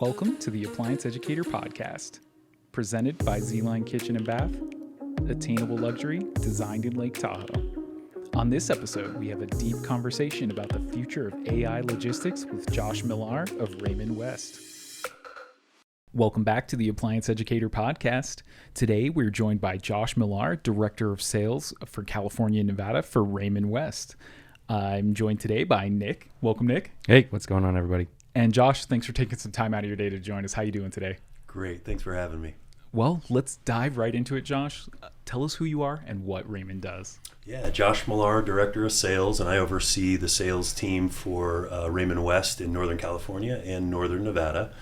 Welcome to the Appliance Educator podcast, presented by Z-Line Kitchen and Bath, attainable luxury designed in Lake Tahoe. On this episode, we have a deep conversation about the future of AI logistics with Josh Millar of Raymond West. Welcome back to the Appliance Educator podcast. Today, we're joined by Josh Millar, Director of Sales for California and Nevada for Raymond West. I'm joined today by Nick. Welcome, Nick. Hey, what's going on, everybody? And Josh, thanks for taking some time out of your day to join us. How you doing today? Great. Thanks for having me. Well, let's dive right into it, Josh. Tell us who you are and what Raymond does. Yeah, Josh Millar, Director of Sales, and I oversee the sales team for Raymond West in Northern California and Northern Nevada.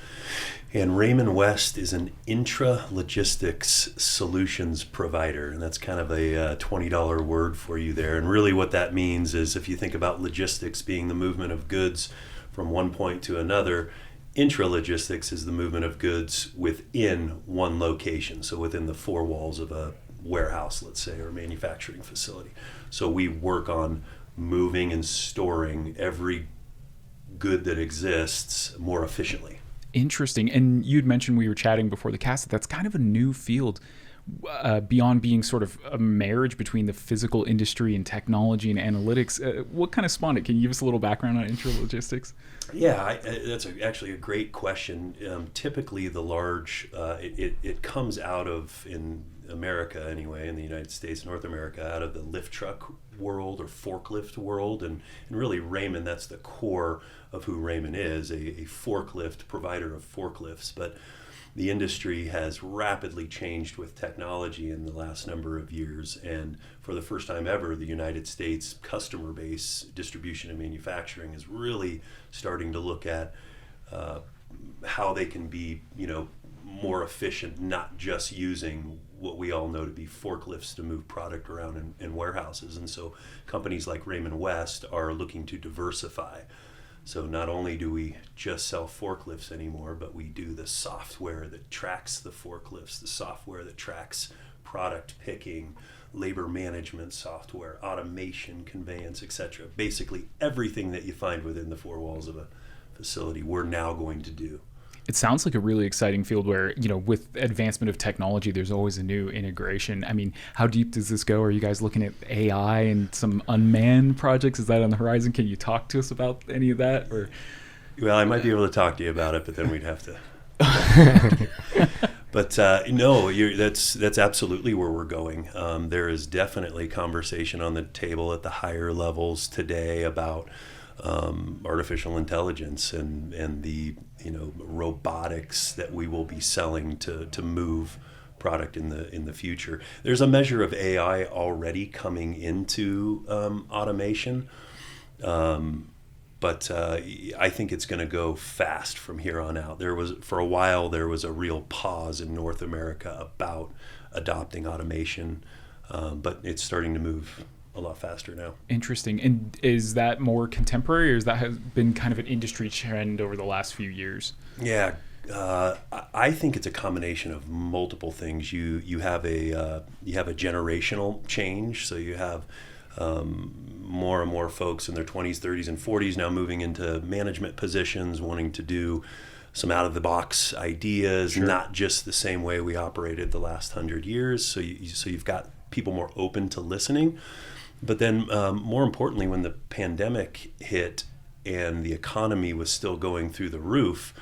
And Raymond West is an intra-logistics solutions provider, and that's kind of a $20 word for you there. And really what that means is if you think about logistics being the movement of goods from one point to another, intralogistics is the movement of goods within one location, so within the four walls of a warehouse, let's say, or manufacturing facility. So we work on moving and storing every good that exists more efficiently. Interesting. And you'd mentioned, we were chatting before the cast, that's kind of a new field. Beyond being sort of a marriage between the physical industry and technology and analytics, what kind of spawned it? Can you give us a little background on intralogistics? Yeah, that's actually a great question. Typically, the large, it comes out of, in America anyway, in the United States, North America, out of the lift truck world or forklift world. And really Raymond, that's the core of who Raymond is, a forklift provider of forklifts. But the industry has rapidly changed with technology in the last number of years, and for the first time ever, the United States customer base, distribution and manufacturing, is really starting to look at how they can be, more efficient, not just using what we all know to be forklifts to move product around in warehouses. And so companies like Raymond West are looking to diversify. So not only do we just sell forklifts anymore, but we do the software that tracks the forklifts, the software that tracks product picking, labor management software, automation, conveyance, etc. Basically everything that you find within the four walls of a facility, we're now going to do. It sounds like a really exciting field where, with advancement of technology, there's always a new integration. I mean, how deep does this go? Are you guys looking at AI and some unmanned projects? Is that on the horizon? Can you talk to us about any of that? Or, well, I might be able to talk to you about it, but then we'd have to. But no, that's absolutely where we're going. There is definitely conversation on the table at the higher levels today about artificial intelligence and the robotics that we will be selling to move product in the future. There's a measure of AI already coming into automation, but I think it's going to go fast from here on out. For a while there was a real pause in North America about adopting automation, but it's starting to move a lot faster now. Interesting. And is that more contemporary, or has that been kind of an industry trend over the last few years? Yeah, I think it's a combination of multiple things. You have a generational change, so you have more and more folks in their 20s, 30s, and 40s now moving into management positions, wanting to do some out-of-the-box ideas, Sure. Not just the same way we operated the last 100 years. So you've got people more open to listening. But then more importantly, when the pandemic hit and the economy was still going through the roof,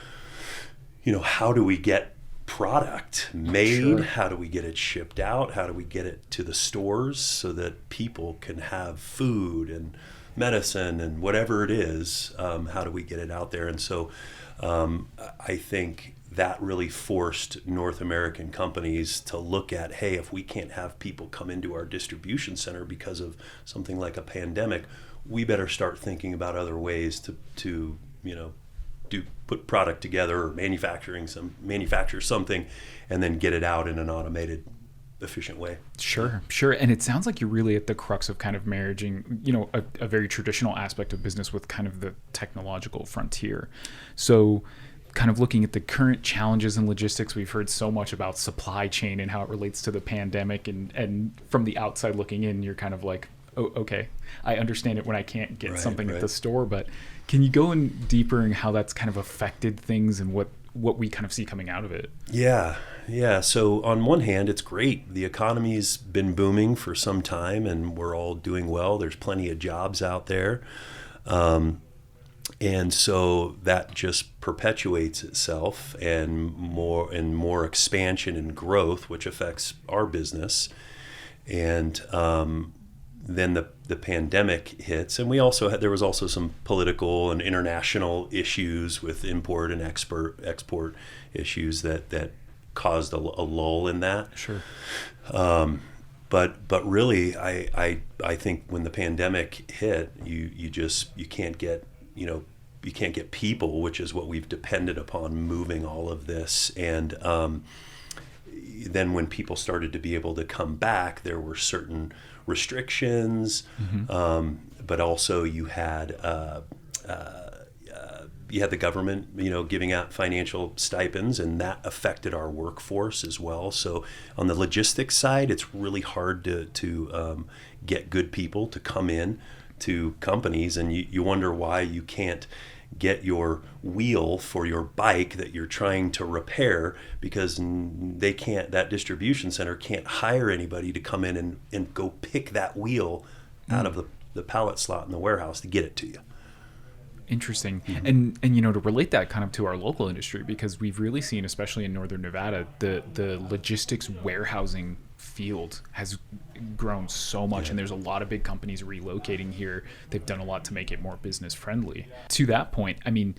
how do we get product made? Sure. How do we get it shipped out? How do we get it to the stores so that people can have food and medicine and whatever it is? How do we get it out there? And so I think that really forced North American companies to look at, hey, if we can't have people come into our distribution center because of something like a pandemic, we better start thinking about other ways to put product together or manufacture something and then get it out in an automated, efficient way. Sure. And it sounds like you're really at the crux of kind of marrying, a very traditional aspect of business with kind of the technological frontier. So kind of looking at the current challenges in logistics, we've heard so much about supply chain and how it relates to the pandemic, and from the outside looking in, you're kind of like, oh, okay, I understand it when I can't get something right. at the store, but can you go in deeper in how that's kind of affected things and what we kind of see coming out of it? Yeah. So on one hand, it's great. The economy's been booming for some time, and we're all doing well. There's plenty of jobs out there. And so that just perpetuates itself, and more expansion and growth, which affects our business. And then the pandemic hits, and there was also some political and international issues with import and export issues that caused a lull in that. Sure. But really, I think when the pandemic hit, you can't get people, which is what we've depended upon moving all of this. And then when people started to be able to come back, there were certain restrictions, but also you had the government, giving out financial stipends, and that affected our workforce as well. So on the logistics side, it's really hard to get good people to come in to companies, and you wonder why you can't get your wheel for your bike that you're trying to repair, because that distribution center can't hire anybody to come in and go pick that wheel out of the pallet slot in the warehouse to get it to you. Interesting. And to relate that kind of to our local industry, because we've really seen, especially in Northern Nevada, the logistics warehousing field has grown so much, and there's a lot of big companies relocating here. They've done a lot to make it more business friendly. To that point, I mean,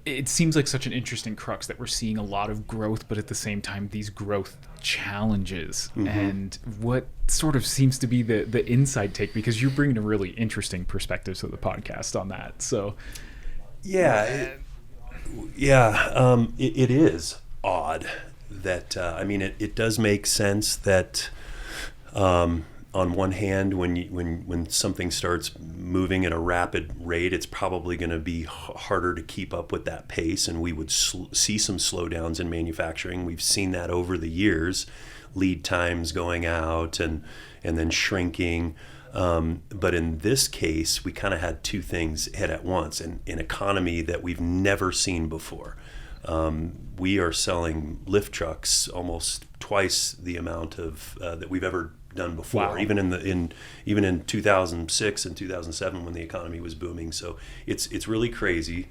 it seems like such an interesting crux that we're seeing a lot of growth, but at the same time, these growth challenges. And what sort of seems to be the inside take, because you're bringing a really interesting perspective to the podcast on that. So it is odd that it does make sense that on one hand, when something starts moving at a rapid rate, it's probably going to be harder to keep up with that pace, and we would see some slowdowns in manufacturing. We've seen that over the years, lead times going out and then shrinking. But in this case, we kind of had two things hit at once, an economy that we've never seen before. We are selling lift trucks almost twice the amount of that we've ever done before. Wow. Even in 2006 and 2007 when the economy was booming. So it's really crazy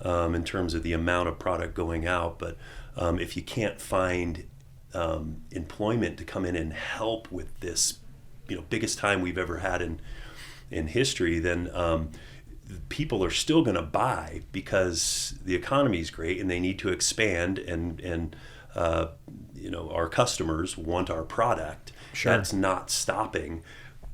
in terms of the amount of product going out. But if you can't find employment to come in and help with this, biggest time we've ever had in history, then people are still going to buy because the economy is great and they need to expand, and our customers want our product. Sure. That's not stopping,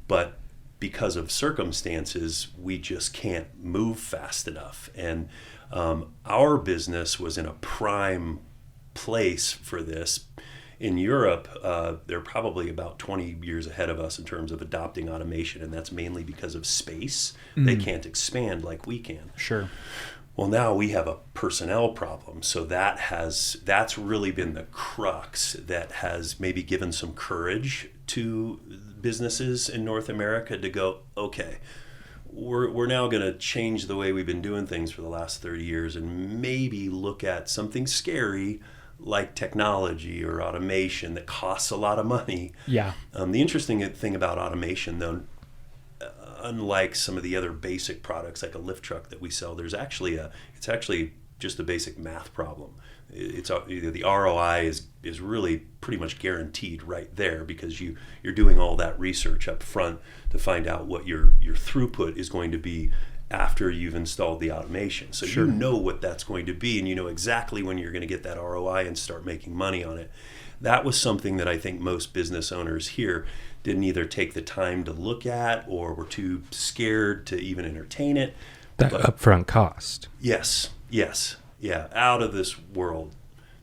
but because of circumstances, we just can't move fast enough. And our business was in a prime place for this. In Europe, they're probably about 20 years ahead of us in terms of adopting automation, and that's mainly because of space. They can't expand like we can. Sure. Well, now we have a personnel problem, so that's really been the crux that has maybe given some courage to businesses in North America to go, okay, we're now going to change the way we've been doing things for the last 30 years and maybe look at something scary like technology or automation that costs a lot of money. Yeah. The interesting thing about automation, though, unlike some of the other basic products like a lift truck that we sell, it's actually just a basic math problem. The ROI is really pretty much guaranteed right there, because you're doing all that research up front to find out what your throughput is going to be after you've installed the automation. So Sure. You know what that's going to be, and you know exactly when you're going to get that ROI and start making money on it. That was something that I think most business owners here didn't either take the time to look at or were too scared to even entertain it. That upfront cost. Yes. Yeah, out of this world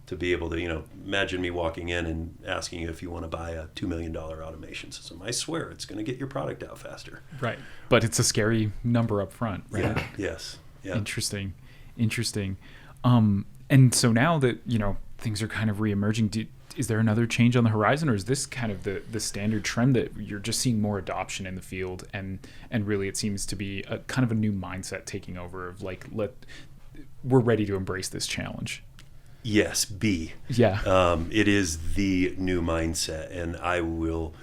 to be able to, imagine me walking in and asking you if you want to buy a $2 million automation system. I swear it's going to get your product out faster. Right. But it's a scary number up front, right? Yeah. Yes. Yeah. Interesting. And so now that, things are kind of reemerging, is there another change on the horizon, or is this kind of the standard trend that you're just seeing more adoption in the field, and really it seems to be a kind of a new mindset taking over of like, we're ready to embrace this challenge? Yes, Yeah. It is the new mindset, and I will,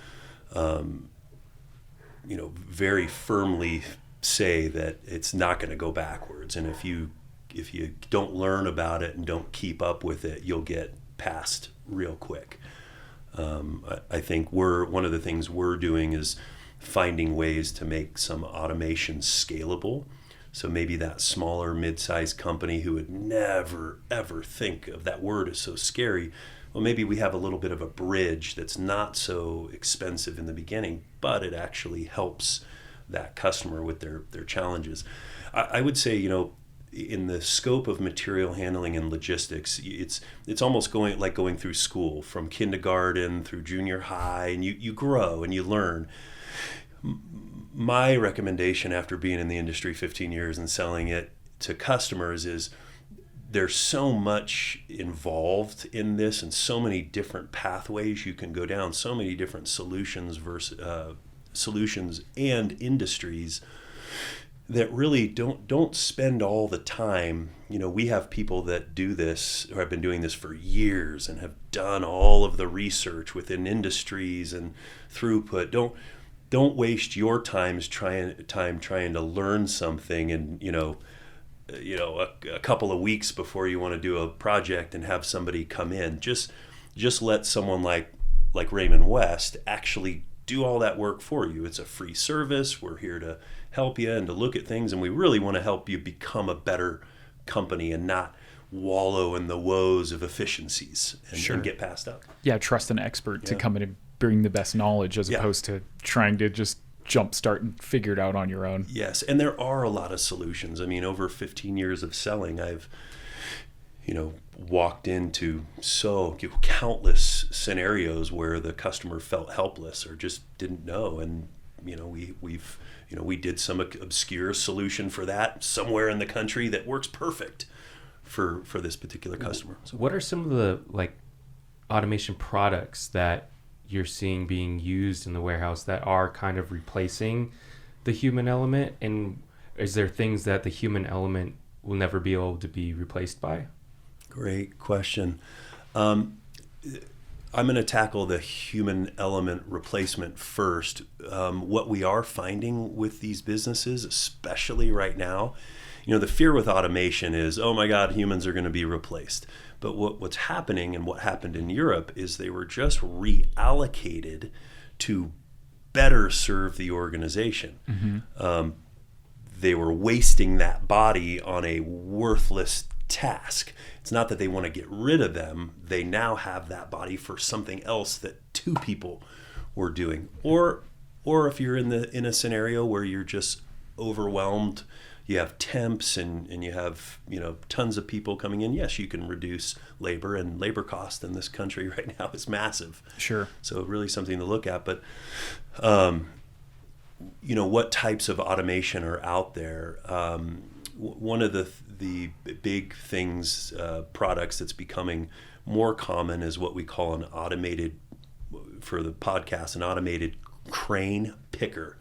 very firmly say that it's not going to go backwards. And if you don't learn about it and don't keep up with it, you'll get past real quick. I think one of the things we're doing is finding ways to make some automation scalable. So maybe that smaller mid-sized company who would never, ever think of, that word is so scary. Well, maybe we have a little bit of a bridge that's not so expensive in the beginning, but it actually helps that customer with their challenges. I would say, in the scope of material handling and logistics, it's almost going through school, from kindergarten through junior high, and you grow and you learn. My recommendation after being in the industry 15 years and selling it to customers is there's so much involved in this and so many different pathways you can go down, so many different solutions and industries that really don't spend all the time. We have people that do this or have been doing this for years and have done all of the research within industries and throughput. Don't waste your time trying to learn something and a couple of weeks before you want to do a project and have somebody come in. Just let someone like Raymond West actually do all that work for you. It's a free service. We're here to help you and to look at things, and we really want to help you become a better company and not wallow in the woes of efficiencies and get passed up. Yeah, trust an expert to come in and bring the best knowledge as opposed to trying to just jumpstart and figure it out on your own. Yes, and there are a lot of solutions. I mean, over 15 years of selling, I've walked into countless scenarios where the customer felt helpless or just didn't know, and we did some obscure solution for that somewhere in the country that works perfect for this particular customer. So what are some of the automation products that you're seeing being used in the warehouse that are kind of replacing the human element, and is there things that the human element will never be able to be replaced by? Great question. I'm going to tackle the human element replacement first. What we are finding with these businesses, especially right now, the fear with automation is, oh my God, humans are going to be replaced. But what's happening, and what happened in Europe, is they were just reallocated to better serve the organization. Mm-hmm. They were wasting that body on a worthless task. It's not that they want to get rid of them. They now have that body for something else that two people were doing. Or if you're in a scenario where you're just overwhelmed, you have temps and you have tons of people coming in, yes, you can reduce labor, and labor cost in this country right now is massive. Sure. So really something to look at. But what types of automation are out there? One of the big things, products that's becoming more common is what we call an automated crane picker.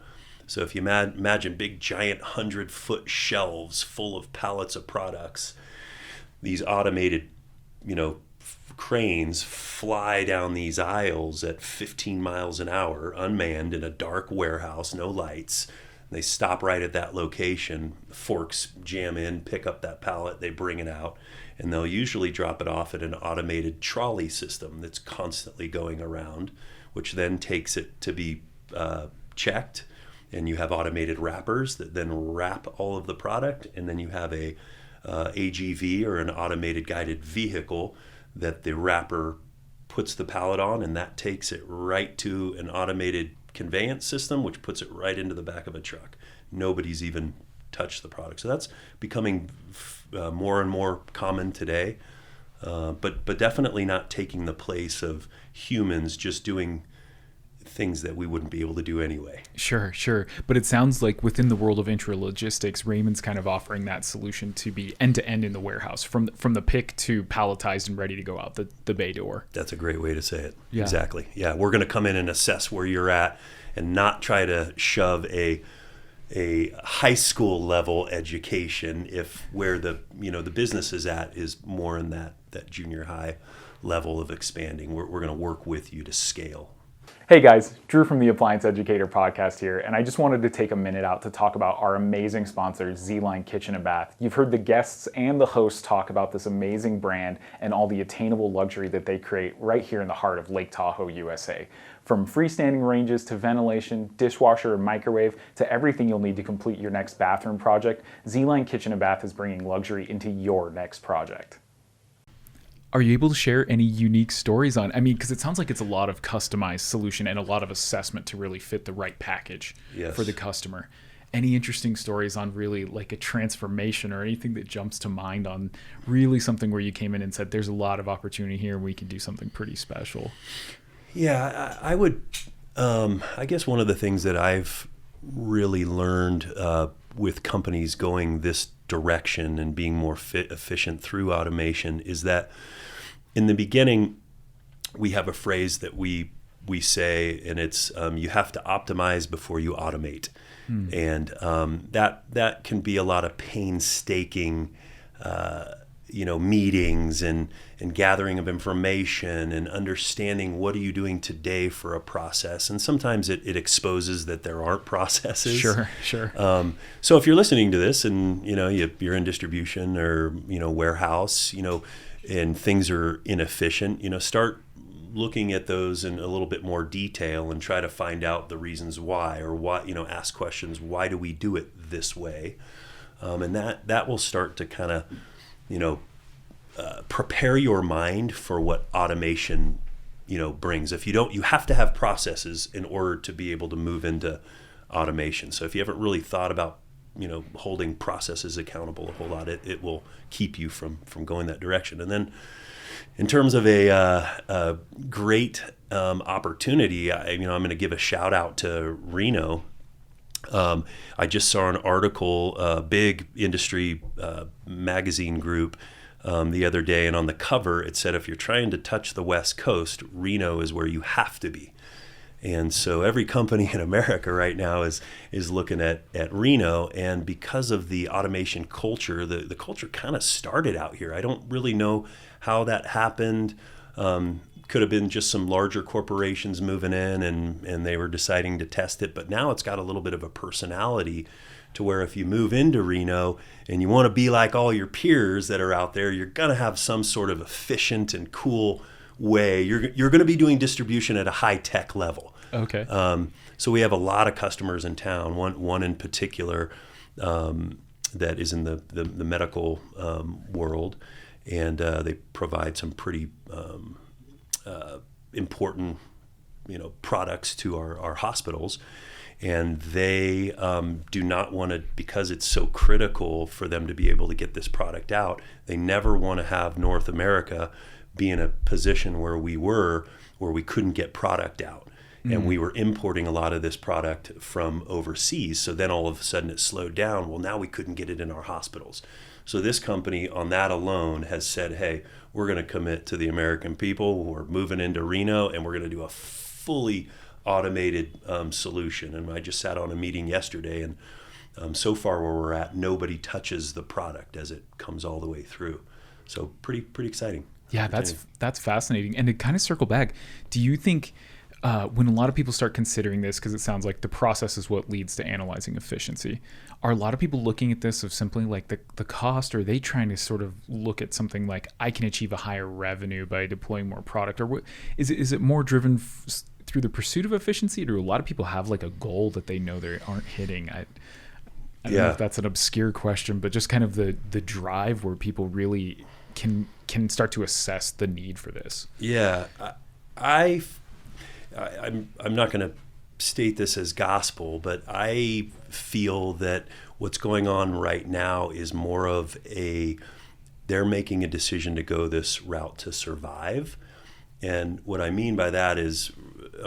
So if you imagine big giant 100-foot shelves full of pallets of products, these automated cranes fly down these aisles at 15 miles an hour, unmanned, in a dark warehouse, no lights. They stop right at that location, forks jam in, pick up that pallet, they bring it out, and they'll usually drop it off at an automated trolley system that's constantly going around, which then takes it to be checked, and you have automated wrappers that then wrap all of the product, and then you have a AGV, or an automated guided vehicle, that the wrapper puts the pallet on, and that takes it right to an automated conveyance system, which puts it right into the back of a truck. Nobody's even touched the product. So that's becoming more and more common today, but definitely not taking the place of humans just doing things that we wouldn't be able to do anyway. Sure. But it sounds like within the world of intralogistics, Raymond's kind of offering that solution to be end-to-end in the warehouse, from the pick to palletized and ready to go out the bay door. That's a great way to say it. Yeah. Exactly. Yeah, we're going to come in and assess where you're at and not try to shove a high school level education if where the business is at is more in that junior high level of expanding. We're going to work with you to scale. Hey guys, Drew from the Appliance Educator podcast here, and I just wanted to take a minute out to talk about our amazing sponsor, Z-Line Kitchen and Bath. You've heard the guests and the hosts talk about this amazing brand and all the attainable luxury that they create right here in the heart of Lake Tahoe, USA. From freestanding ranges to ventilation, dishwasher and microwave, to everything you'll need to complete your next bathroom project, Z-Line Kitchen and Bath is bringing luxury into your next project. Are you able to share any unique stories on, because it sounds like it's a lot of customized solution and a lot of assessment to really fit the right package for the customer. Any interesting stories on really like a transformation or anything that jumps to mind on really something where you came in and said, there's a lot of opportunity here and we can do something pretty special? Yeah, I would, I guess one of the things that I've really learned with companies going this direction and being more efficient through automation is that in the beginning, we have a phrase that we say, and it's you have to optimize before you automate. And that can be a lot of painstaking meetings and gathering of information and understanding what are you doing today for a process. And sometimes it exposes that there aren't processes. Sure. So if you're listening to this and you're in distribution or warehouse, and things are inefficient, start looking at those in a little bit more detail and try to find out the reasons why, or what, ask questions. Why do we do it this way? And that will start to kind of prepare your mind for what automation, brings. If you don't, you have to have processes in order to be able to move into automation. So if you haven't really thought about, holding processes accountable a whole lot, it will keep you from going that direction. And then in terms of a great opportunity, I'm going to give a shout out to Reno. I just saw an article, big industry magazine group the other day, and on the cover it said, if you're trying to touch the West Coast, Reno is where you have to be. And so every company in America right now is looking at Reno, and because of the automation culture, the culture kind of started out here. I don't really know how that happened. Could have been just some larger corporations moving in and they were deciding to test it, but now it's got a little bit of a personality to where if you move into Reno and you want to be like all your peers that are out there, you're going to have some sort of efficient and cool way. You're going to be doing distribution at a high-tech level. Okay. So we have a lot of customers in town, one in particular that is in the medical world, and they provide some pretty important products to our hospitals. And they do not want to, because it's so critical for them to be able to get this product out, they never want to have North America be in a position where we couldn't get product out. And we were importing a lot of this product from overseas. So then all of a sudden it slowed down. Well, now we couldn't get it in our hospitals. So this company on that alone has said, hey, we're going to commit to the American people. We're moving into Reno and we're going to do a fully automated solution. And I just sat on a meeting yesterday, and so far where we're at, nobody touches the product as it comes all the way through. So pretty exciting. Yeah, that's fascinating. And to kind of circle back, do you think when a lot of people start considering this, because it sounds like the process is what leads to analyzing efficiency, are a lot of people looking at this of simply like the cost, or are they trying to sort of look at something like, I can achieve a higher revenue by deploying more product? Or what is it more driven through the pursuit of efficiency, or do a lot of people have like a goal that they know they aren't hitting? I don't know if that's an obscure question, but just kind of the drive where people really can start to assess the need for this. Yeah, I'm not going to state this as gospel, but I feel that what's going on right now is more of they're making a decision to go this route to survive. And what I mean by that is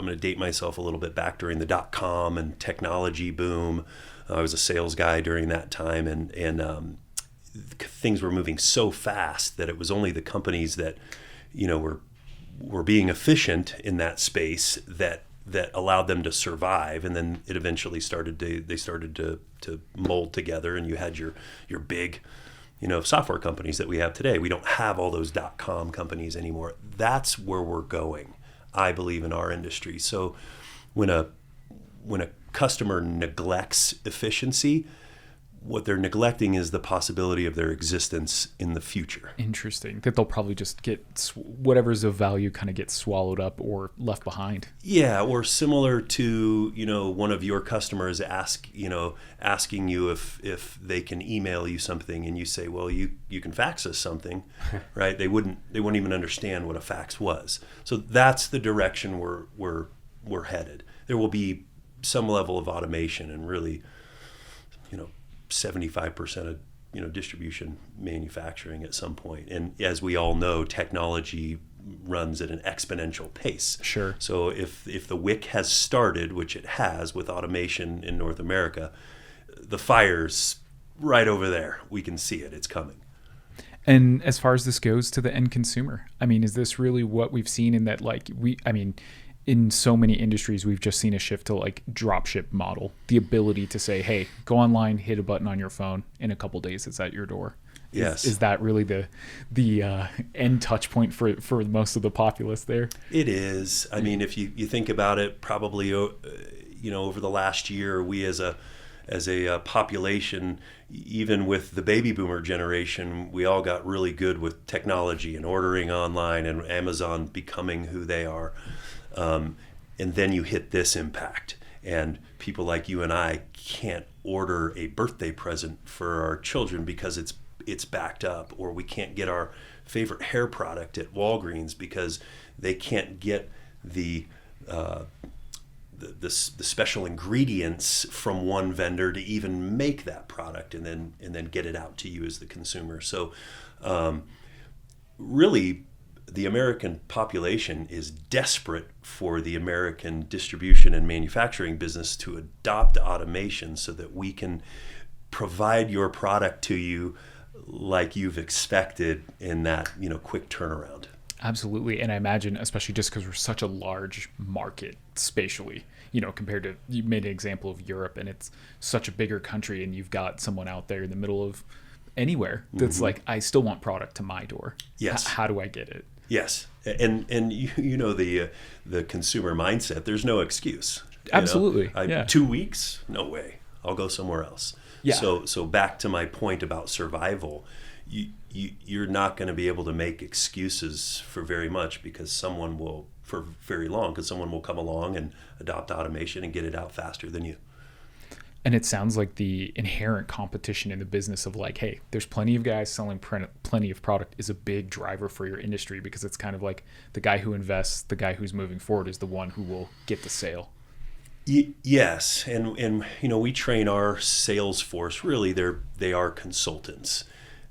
going to date myself a little bit back during the .com and technology boom. I was a sales guy during that time, and things were moving so fast that it was only the companies that, were being efficient in that space that allowed them to survive. And then it eventually started to mold together, and you had your big, software companies that we have today. We don't have all those .com companies anymore. That's where we're going, I believe, in our industry. So when a customer neglects efficiency, what they're neglecting is the possibility of their existence in the future. Interesting. That they'll probably just get whatever's of value kind of gets swallowed up or left behind. Yeah, or similar to, one of your customers asking you if they can email you something, and you say, well, you can fax us something, right? They wouldn't even understand what a fax was. So that's the direction we're headed. There will be some level of automation, and really, 75% of distribution manufacturing at some point. And as we all know, technology runs at an exponential pace. Sure. So if the wick has started, which it has with automation in North America, the fire's right over there. We can see it. It's coming. And as far as this goes to the end consumer, is this really what we've seen in that, in so many industries, we've just seen a shift to drop ship model, the ability to say, hey, go online, hit a button on your phone, in a couple days it's at your door. Yes. Is that really the end touch point for most of the populace there? It is. If you think about it, probably, over the last year, we as a population, even with the baby boomer generation, we all got really good with technology and ordering online, and Amazon becoming who they are. And then you hit this impact, and people like you and I can't order a birthday present for our children because it's backed up, or we can't get our favorite hair product at Walgreens because they can't get the special ingredients from one vendor to even make that product and then get it out to you as the consumer. So really, the American population is desperate for the American distribution and manufacturing business to adopt automation so that we can provide your product to you like you've expected in that, quick turnaround. Absolutely. And I imagine, especially just because we're such a large market spatially, compared to, you made an example of Europe, and it's such a bigger country, and you've got someone out there in the middle of anywhere that's I still want product to my door. Yes. How do I get it? Yes, and the consumer mindset. There's no excuse. Absolutely. 2 weeks? No way. I'll go somewhere else. Yeah. So back to my point about survival, you're not going to be able to make excuses for very much because someone will come along and adopt automation and get it out faster than you. And it sounds like the inherent competition in the business of hey, there's plenty of guys selling plenty of product is a big driver for your industry, because it's kind of like the guy who invests, the guy who's moving forward is the one who will get the sale. Yes. And we train our sales force, really they are consultants.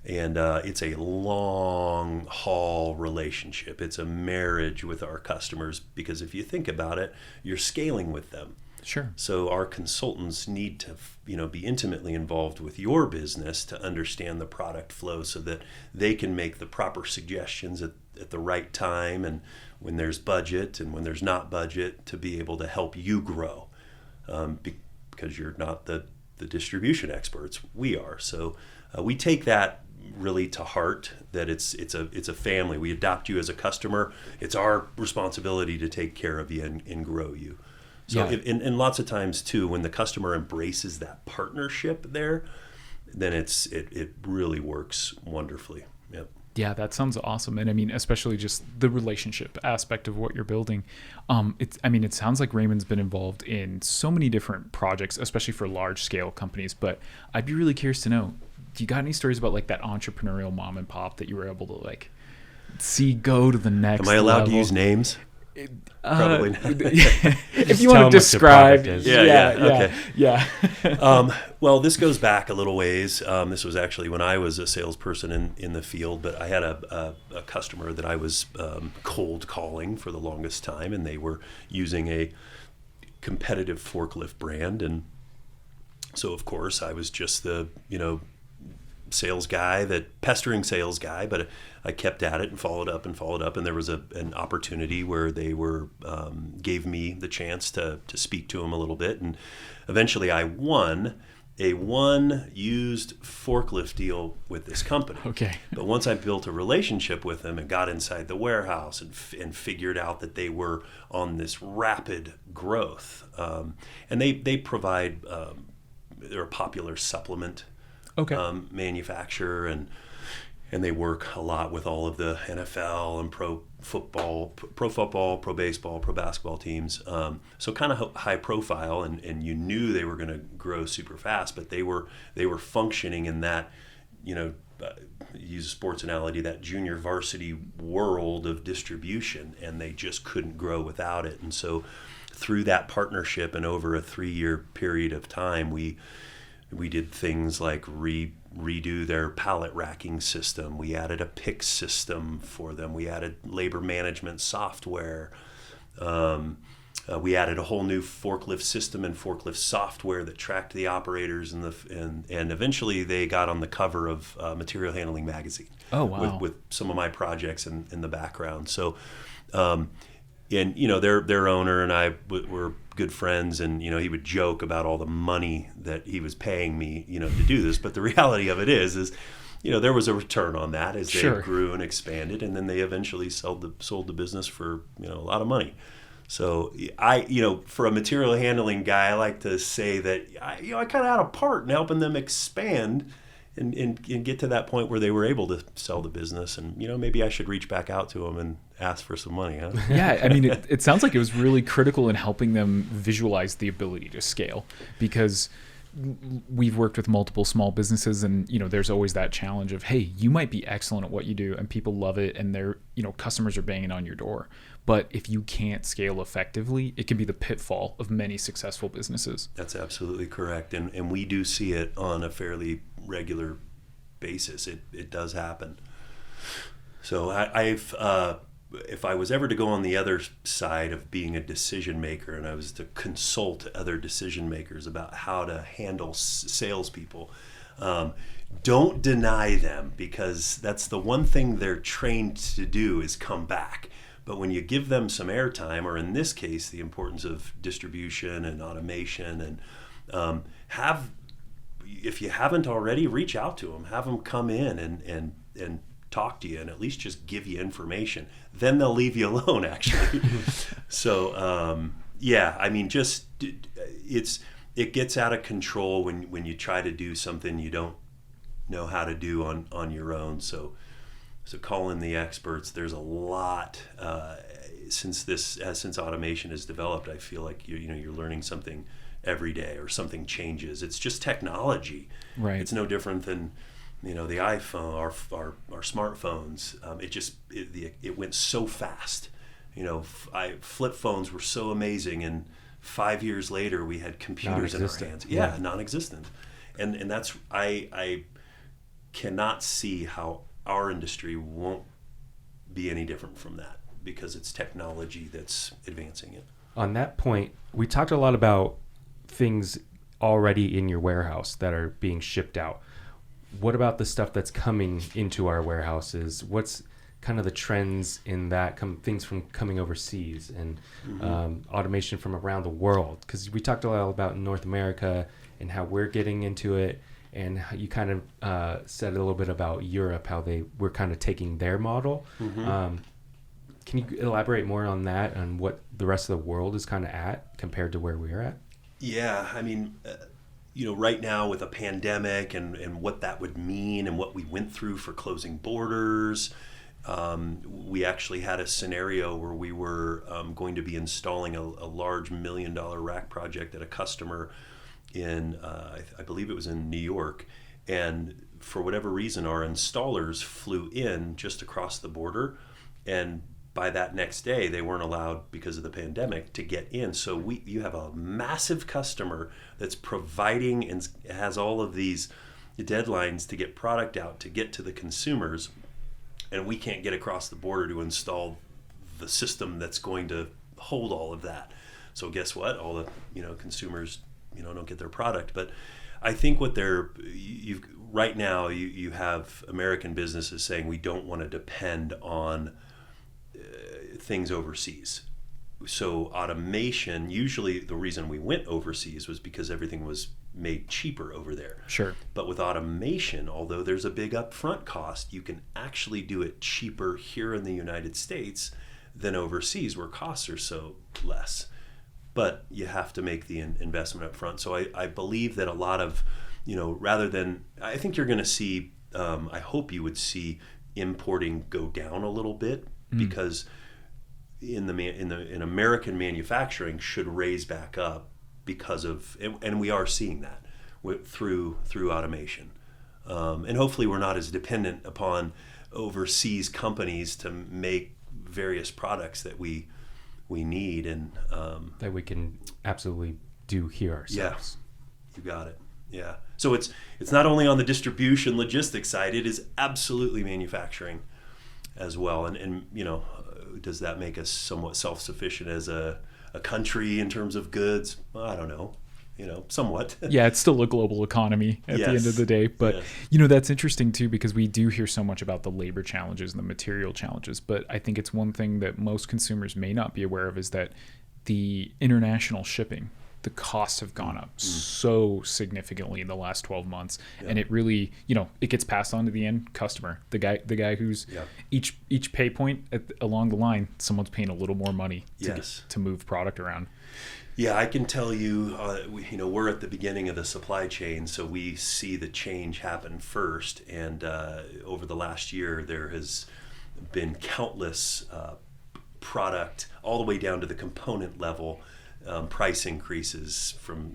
And it's a long haul relationship. It's a marriage with our customers, because if you think about it, you're scaling with them. Sure. So our consultants need to, be intimately involved with your business to understand the product flow so that they can make the proper suggestions at the right time, and when there's budget and when there's not budget, to be able to help you grow, because you're not the distribution experts. We are. So we take that really to heart, that it's a family. We adopt you as a customer. It's our responsibility to take care of you and grow you. So, and lots of times too, when the customer embraces that partnership there, then it really works wonderfully. Yep. Yeah, that sounds awesome. And especially just the relationship aspect of what you're building. It sounds like Raymond's been involved in so many different projects, especially for large scale companies. But I'd be really curious to know, do you got any stories about that entrepreneurial mom and pop that you were able to see go to the next level? Am I allowed to use names? Probably not. If you tell want to 'em what your describe, product is. Yeah, yeah. Well, this goes back a little ways. This was actually when I was a salesperson in the field, but I had a customer that I was cold calling for the longest time, and they were using a competitive forklift brand. And so, of course, I was just the, sales guy, that pestering sales guy, but I kept at it and followed up. And there was an opportunity where they gave me the chance to speak to them a little bit. And eventually I won a used forklift deal with this company. Okay. But once I built a relationship with them and got inside the warehouse and figured out that they were on this rapid growth, and they provide, they're a popular supplement manufacturer, and they work a lot with all of the NFL and pro football, pro baseball, pro basketball teams. So kind of high profile, and you knew they were going to grow super fast, but they were functioning in that, use a sports analogy, that junior varsity world of distribution, and they just couldn't grow without it. And so through that partnership and over a 3-year period of time, we did things like redo their pallet racking system. We added a pick system for them. We added labor management software. We added a whole new forklift system and forklift software that tracked the operators, and eventually they got on the cover of Material Handling magazine. Oh, wow. With some of my projects in the background. So, and their owner and I were good friends, and he would joke about all the money that he was paying me to do this, but the reality of it is there was a return on that as they grew and expanded, and then they eventually sold the business for a lot of money. So for a material handling guy, I like to say that I kind of had a part in helping them expand and get to that point where they were able to sell the business. And maybe I should reach back out to them and ask for some money, huh? Yeah, I mean, it sounds like it was really critical in helping them visualize the ability to scale, because we've worked with multiple small businesses, and there's always that challenge of, hey, you might be excellent at what you do and people love it, and they're customers are banging on your door, but if you can't scale effectively, it can be the pitfall of many successful businesses. That's absolutely correct, and we do see it on a fairly regular basis. It does happen. So I've if I was ever to go on the other side of being a decision maker, and I was to consult other decision makers about how to handle salespeople, don't deny them, because that's the one thing they're trained to do, is come back. But when you give them some airtime, or in this case, the importance of distribution and automation, and if you haven't already, reach out to them, have them come in and talk to you, and at least just give you information. Then they'll leave you alone, actually. So it gets out of control when you try to do something you don't know how to do on your own. So call in the experts. There's a lot since automation has developed. I feel like you're learning something every day, or something changes. It's just technology. Right. It's no different than the iPhone, our smartphones. It went so fast. Flip phones were so amazing, and 5 years later we had computers in our hands. Yeah, non-existent. And that's I cannot see how our industry won't be any different from that, because it's technology that's advancing it. On that point, we talked a lot about things already in your warehouse that are being shipped out. What about the stuff that's coming into our warehouses? What's kind of the trends in that, things from coming overseas, and automation from around the world? Because we talked a lot about North America and how we're getting into it, and you kind of said a little bit about Europe, how they were kind of taking their model. Can you elaborate more on that, and what the rest of the world is kind of at compared to where we're at? Yeah, I mean, right now with a pandemic and what that would mean, and what we went through for closing borders, we actually had a scenario where we were going to be installing a large $1 million rack project at a customer in, I believe it was in New York, and for whatever reason, our installers flew in just across the border, and by that next day, they weren't allowed because of the pandemic to get in. So you have a massive customer that's providing and has all of these deadlines to get product out, to get to the consumers, and we can't get across the border to install the system that's going to hold all of that. So guess what? All the consumers don't get their product. But I think what right now you have American businesses saying we don't want to depend on things overseas. So automation, usually the reason we went overseas was because everything was made cheaper over there. Sure. But with automation, although there's a big upfront cost, you can actually do it cheaper here in the United States than overseas where costs are so less. But you have to make the investment up front. So I believe that a lot of, rather than, I think you're going to see, I hope you would see importing go down a little bit, because in American manufacturing should raise back up because of, and we are seeing that through automation. And hopefully we're not as dependent upon overseas companies to make various products that we need and that we can absolutely do here ourselves. Yeah, you got it. Yeah. So it's not only on the distribution logistics side, it is absolutely manufacturing as well. And does that make us somewhat self-sufficient as a country in terms of goods? Well, I don't know. Somewhat. Yeah, it's still a global economy at the end of the day. But, that's interesting, too, because we do hear so much about the labor challenges and the material challenges. But I think it's one thing that most consumers may not be aware of is that the international shipping, the costs have gone up so significantly in the last 12 months. Yeah. And it really, it gets passed on to the end customer. The guy who's each pay point along the line, someone's paying a little more money to move product around. Yeah, I can tell you, we're at the beginning of the supply chain, so we see the change happen first. And over the last year, there has been countless product, all the way down to the component level, price increases from,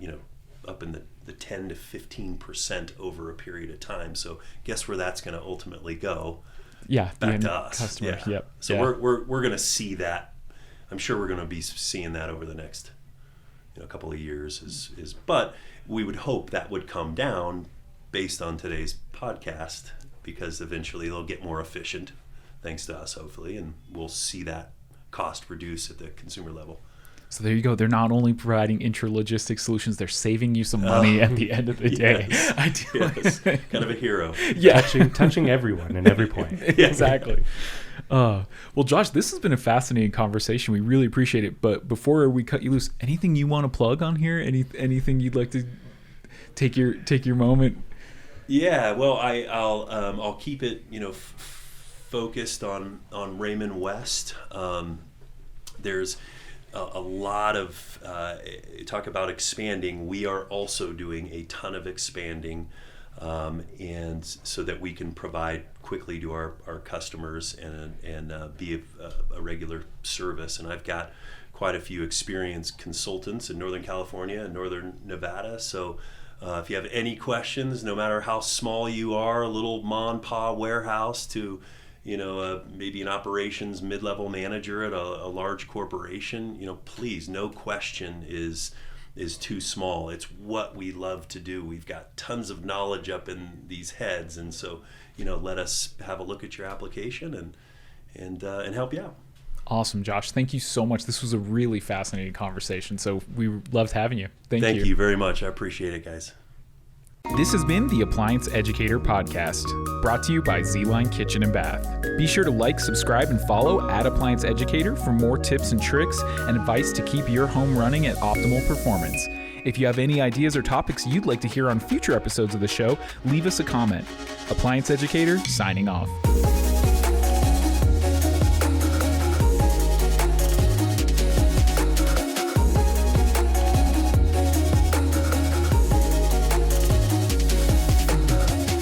up in the 10 to 15% over a period of time. So guess where that's going to ultimately go? Yeah, back to us. Customer. Yeah. Yep. So we're going to see that. I'm sure we're going to be seeing that over the next couple of years but we would hope that would come down based on today's podcast, because eventually they'll get more efficient thanks to us, hopefully, and we'll see that cost reduce at the consumer level. So there you go. They're not only providing intralogistics solutions, they're saving you some money at the end of the day. Yes. Kind of a hero. Yeah. Touching everyone and every point. Exactly. Well, Josh, this has been a fascinating conversation. We really appreciate it. But before we cut you loose, anything you want to plug on here? Anything you'd like to take your moment? Yeah. Well, I'll keep it focused on Raymond West. There's a lot of talk about expanding. We are also doing a ton of expanding, and so that we can provide quickly to our customers and be a regular service. And I've got quite a few experienced consultants in Northern California and Northern Nevada. So if you have any questions, no matter how small you are, a little mom and pop warehouse to maybe an operations mid-level manager at a large corporation, please, no question is too small. It's what we love to do. We've got tons of knowledge up in these heads, and so let us have a look at your application and help you out. Awesome, Josh. Thank you so much. This was a really fascinating conversation, so we loved having you. Thank you very much. I appreciate it, guys. This has been the Appliance Educator podcast, brought to you by Z-Line Kitchen and Bath. Be sure to like, subscribe, and follow @Appliance Educator for more tips and tricks and advice to keep your home running at optimal performance. If you have any ideas or topics you'd like to hear on future episodes of the show, leave us a comment. Appliance Educator, signing off.